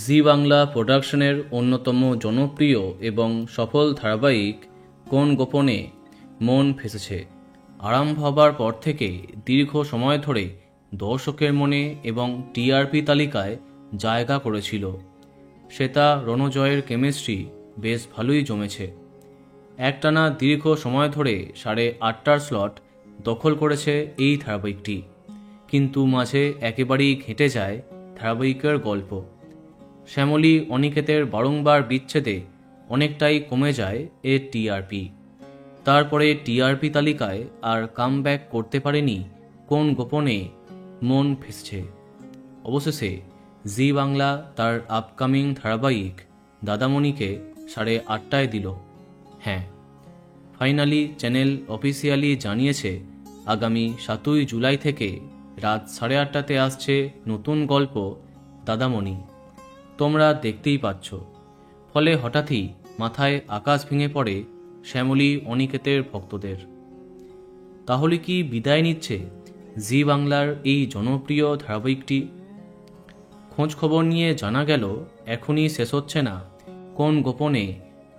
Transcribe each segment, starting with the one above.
জি বাংলা প্রোডাকশনের অন্যতম জনপ্রিয় এবং সফল ধারাবাহিক কোন গোপনে মন ফেঁসেছে আরম্ভ হবার পর থেকে দীর্ঘ সময় ধরে দর্শকের মনে এবং টিআরপি তালিকায় জায়গা করেছিল। শ্বেতা রণজয়ের কেমিস্ট্রি বেশ ভালোই জমেছে। একটানা দীর্ঘ সময় ধরে 8:30টার স্লট দখল করেছে এই ধারাবাহিকটি, কিন্তু মাঝে একেবারেই ঘেঁটে যায় ধারাবাহিকের গল্প। শ্যামলী অনিকেতের বারংবার বিচ্ছেদে অনেকটাই কমে যায় এর টিআরপি। তারপরে টিআরপি তালিকায় আর কামব্যাক করতে পারেনি কোন গোপনে মন ফেঁসেছে। অবশেষে জি বাংলা তার আপকামিং ধারাবাহিক দাদামণিকে 8:30টায় দিল। হ্যাঁ, ফাইনালি চ্যানেল অফিসিয়ালি জানিয়েছে আগামী 7ই জুলাই থেকে রাত 8:30টাতে আসছে নতুন গল্প দাদামণি। তোমরা দেখতেই পাচ্ছ। ফলে হঠাৎই মাথায় আকাশ ভেঙে পড়ে শ্যামলী অনিকেতের ভক্তদের। তাহলে কি বিদায় নিচ্ছে জি বাংলার এই জনপ্রিয় ধারাবাহিকটি? খোঁজ খবর নিয়ে জানা গেল এখনই শেষ হচ্ছে না কোন গোপনে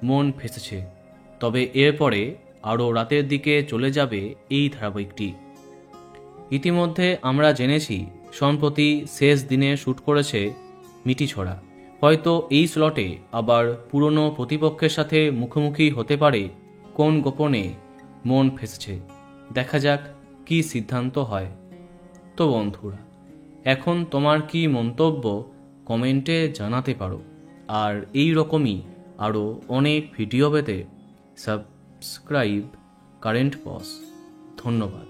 মন ফেঁসেছে, তবে এরপরে আরও রাতের দিকে চলে যাবে এই ধারাবাহিকটি। ইতিমধ্যে আমরা জেনেছি সম্প্রতি শেষ দিনে শ্যুট করেছে মিটিছড়া। হয়তো এই স্লটে আবার পুরনো প্রতিপক্ষের সাথে মুখোমুখি হতে পারে কোন গোপনে মন ফেঁসেছে। দেখা যাক কি সিদ্ধান্ত হয়। তো বন্ধুরা, এখন তোমার কি মন্তব্য কমেন্টে জানাতে পারো। আর এই রকমই আরও অনেক ভিডিও পেতে সাবস্ক্রাইব কারেন্ট বস। ধন্যবাদ।